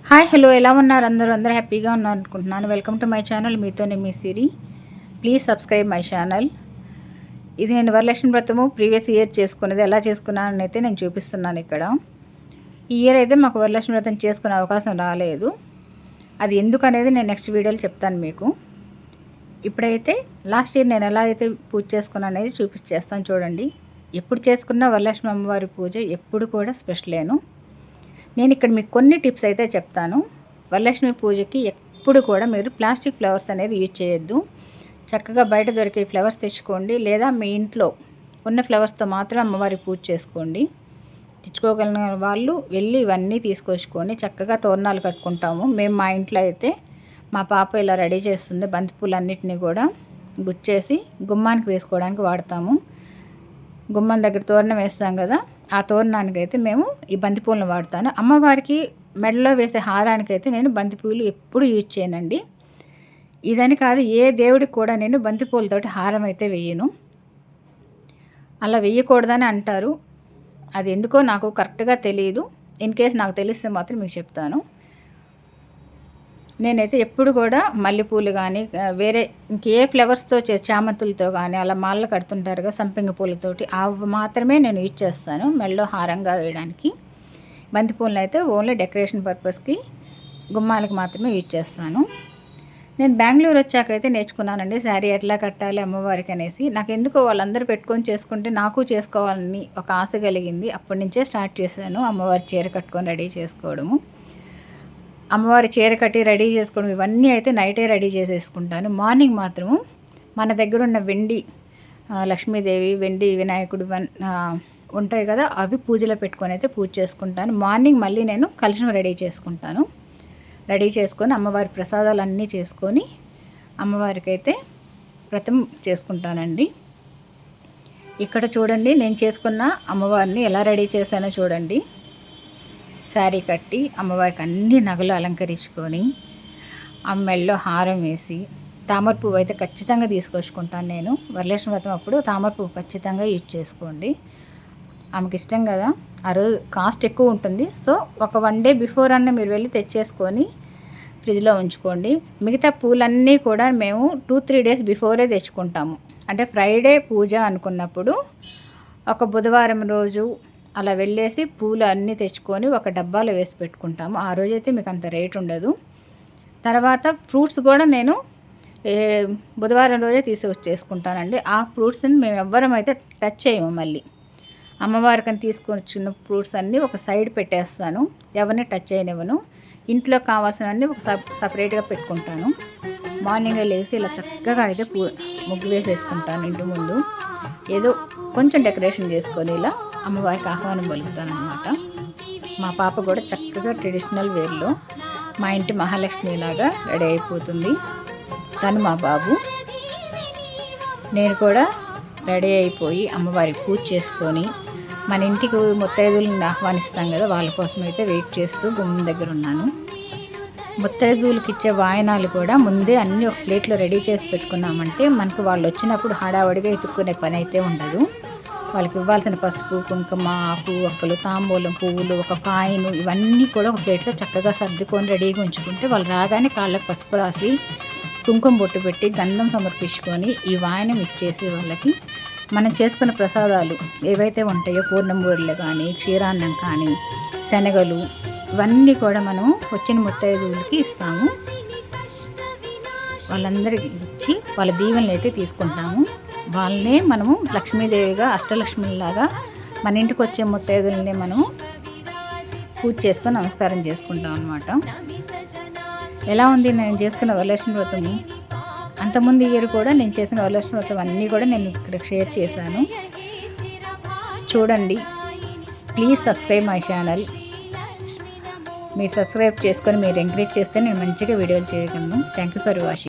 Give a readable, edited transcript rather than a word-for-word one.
Hi hello ఎలా ఉన్నారు అందరూ హ్యాపీగా ఉన్నారు అనుకుంటున్నాను. Welcome to my channel. మీతోనే మీ Siri. Please subscribe my channel. ఇది నేను వరలక్ష్మి వ్రతము ప్రీవియస్ ఇయర్ చేసుకునేది ఎలా చేసుకున్నానని అయితే నేను చూపిస్తున్నాను ఇక్కడ. ఈ ఇయర్ అయితే మాకు వరలక్ష్మి వ్రతం చేసుకునే అవకాశం రాలేదు. అది ఎందుకు అనేది నేను నెక్స్ట్ వీడియోలో చెప్తాను మీకు. ఇప్పుడైతే లాస్ట్ ఇయర్ నేను ఎలా అయితే పూజ చేసుకున్నాను అనేది చూపించేస్తాను చూడండి. ఎప్పుడు చేసుకున్న వరలక్ష్మి అమ్మవారి పూజ ఎప్పుడు కూడా స్పెషలేను. నేను ఇక్కడ మీకు కొన్ని టిప్స్ అయితే చెప్తాను. వరలక్ష్మి పూజకి ఎప్పుడు కూడా మీరు ప్లాస్టిక్ ఫ్లవర్స్ అనేది యూజ్ చేయొద్దు. చక్కగా బయట దొరికే ఫ్లవర్స్ తెచ్చుకోండి, లేదా మీ ఇంట్లో ఉన్న ఫ్లవర్స్తో మాత్రం అమ్మవారి పూజ చేసుకోండి. తెచ్చుకోగలిగిన వాళ్ళు వెళ్ళి ఇవన్నీ తీసుకొచ్చుకొని చక్కగా తోరణాలు కట్టుకుంటాము. మేము మా ఇంట్లో అయితే మా పాప ఇలా రెడీ చేస్తుంది. బంతిపూలన్నిటిని కూడా గుచ్చేసి గుమ్మానికి వేసుకోవడానికి వాడతాము. గుమ్మం దగ్గర తోరణం వేస్తాం కదా, ఆ తోరణానికి అయితే మేము ఈ బంతిపూలను వాడతాను. అమ్మవారికి మెడలో వేసే హారానికైతే నేను బంతిపూలు ఎప్పుడు యూజ్ చేయనండి. ఇదని కాదు, ఏ దేవుడికి కూడా నేను బంతిపూలతోటి హారం అయితే వేయను. అలా వేయకూడదని అంటారు. అది ఎందుకో నాకు కరెక్ట్గా తెలియదు. ఇన్ కేస్ నాకు తెలిస్తే మాత్రం మీకు చెప్తాను. నేనైతే ఎప్పుడు కూడా మల్లెపూలు కానీ వేరే ఇంకే ఫ్లవర్స్తో చామంతులతో కానీ అలా మాలలు కడుతుంటారుగా సంపెంగ పూలతోటి, అవి మాత్రమే నేను యూజ్ చేస్తాను మెడలో హారంగా వేయడానికి. బంతిపూలను అయితే ఓన్లీ డెకరేషన్ పర్పస్కి గుమ్మాలకు మాత్రమే యూజ్ చేస్తాను. నేను బెంగళూరు వచ్చాకైతే నేర్చుకున్నానండి శారీ ఎట్లా కట్టాలి అమ్మవారికి అనేసి. నాకు ఎందుకో వాళ్ళందరూ పెట్టుకొని చేసుకుంటే నాకు చేసుకోవాలని ఒక ఆశ కలిగింది. అప్పటి నుంచే స్టార్ట్ చేశాను అమ్మవారి చీర కట్టుకొని రెడీ చేసుకోవడము. అమ్మవారి చీర కట్టి రెడీ చేసుకోవడం ఇవన్నీ అయితే నైటే రెడీ చేసేసుకుంటాను. మార్నింగ్ మాత్రము మన దగ్గర ఉన్న వెండి లక్ష్మీదేవి, వెండి వినాయకుడు ఉంటాయి కదా, అవి పూజలో పెట్టుకొని అయితే పూజ చేసుకుంటాను. మార్నింగ్ మళ్ళీ నేను కలశం రెడీ చేసుకుంటాను. రెడీ చేసుకొని అమ్మవారి ప్రసాదాలన్నీ చేసుకొని అమ్మవారికి అయితే వ్రతం చేసుకుంటానండి. ఇక్కడ చూడండి, నేను చేసుకున్న అమ్మవారిని ఎలా రెడీ చేశానో చూడండి. శారీ కట్టి అమ్మవారికి అన్ని నగలు అలంకరించుకొని మెడలో హారం వేసి తామర పువ్వు అయితే ఖచ్చితంగా తీసుకొచ్చుకుంటాను నేను. వరలక్ష్మి వ్రతం అప్పుడు తామర పువ్వు ఖచ్చితంగా యూజ్ చేసుకోండి. ఆమెకి ఇష్టం కదా. ఆ రోజు కాస్ట్ ఎక్కువ ఉంటుంది. సో ఒక 1 డే బిఫోర్ అన్న మీరు వెళ్ళి తెచ్చేసుకొని ఫ్రిడ్జ్లో ఉంచుకోండి. మిగతా పూలన్నీ కూడా మేము 2-3 డేస్ బిఫోరే తెచ్చుకుంటాము. అంటే ఫ్రైడే పూజ అనుకున్నప్పుడు ఒక బుధవారం రోజు అలా వెళ్ళేసి పూలు అన్నీ తెచ్చుకొని ఒక డబ్బాలో వేసి పెట్టుకుంటాము. ఆ రోజైతే మీకు అంత రేట్ ఉండదు. తర్వాత ఫ్రూట్స్ కూడా నేను బుధవారం రోజే తీసుకొచ్చేసుకుంటానండి. ఆ ఫ్రూట్స్ని మేము ఎవ్వరం అయితే టచ్ చేయము. మళ్ళీ అమ్మవారికి అని తీసుకొని వచ్చిన ఫ్రూట్స్ అన్నీ ఒక సైడ్ పెట్టేస్తాను. ఎవరిని టచ్ చేయనివ్వను. ఇంట్లో కావాల్సినవన్నీ ఒక సపరేట్గా పెట్టుకుంటాను. మార్నింగ్ లేచి ఇలా చక్కగా అయితే ముగ్గు వేసేసుకుంటాను ఇంటి ముందు. ఏదో కొంచెం డెకరేషన్ చేసుకొని ఇలా అమ్మవారికి ఆహ్వానం పలుకుతాను అనమాట. మా పాప కూడా చక్కగా ట్రెడిషనల్ వేర్లో మా ఇంటి మహాలక్ష్మిలాగా రెడీ అయిపోతుంది. తను మా బాబు. నేను కూడా రెడీ అయిపోయి అమ్మవారికి పూజ చేసుకొని మన ఇంటికి ముత్తైదువులను ఆహ్వానిస్తాం కదా, వాళ్ళ కోసం అయితే వెయిట్ చేస్తూ గుమ్మం దగ్గర ఉన్నాను. ముత్తైదువులకి ఇచ్చే వాయనాలు కూడా ముందే అన్నీ ఒక ప్లేట్లో రెడీ చేసి పెట్టుకున్నామంటే మనకు వాళ్ళు వచ్చినప్పుడు హడావడిగా ఎత్తుక్కునే పని అయితే ఉండదు. వాళ్ళకి ఇవ్వాల్సిన పసుపు, కుంకుమ, ఆకు ఒక్కలు, తాంబూలం, పువ్వులు, ఒక కాయిను, ఇవన్నీ కూడా ఒక ప్లేట్లో చక్కగా సర్దుకొని రెడీగా ఉంచుకుంటే వాళ్ళు రాగానే కాళ్ళకు పసుపు రాసి కుంకుమ బొట్టు పెట్టి గంధం సమర్పించుకొని ఈ వాయనం ఇచ్చేసి వాళ్ళకి మనం చేసుకున్న ప్రసాదాలు ఏవైతే ఉంటాయో పూర్ణంబూరెలు కానీ, క్షీరాన్నం కానీ, శనగలు, ఇవన్నీ కూడా మనం వచ్చిన ముత్తైదువులకి ఇస్తాము. వాళ్ళందరికీ ఇచ్చి వాళ్ళ దీవెనలు అయితే తీసుకుంటాము. వాళ్ళనే మనము లక్ష్మీదేవిగా, అష్టలక్ష్మిలాగా మన ఇంటికి వచ్చే ముత్తైదులనే మనము పూజ చేసుకొని నమస్కారం చేసుకుంటాం అన్నమాట. ఎలా ఉంది నేను చేసుకున్న వరలక్ష్మి వ్రతం? అంతకుముందు ఇయర్ కూడా నేను చేసిన వరలక్ష్మి వ్రతం అన్నీ కూడా నేను ఇక్కడ షేర్ చేశాను చూడండి. Please subscribe my channel. మీరు సబ్స్క్రైబ్ చేసుకొని మీరు ఎంకరేజ్ చేస్తే నేను మంచిగా వీడియోలు చేయగలను. Thank you for watching.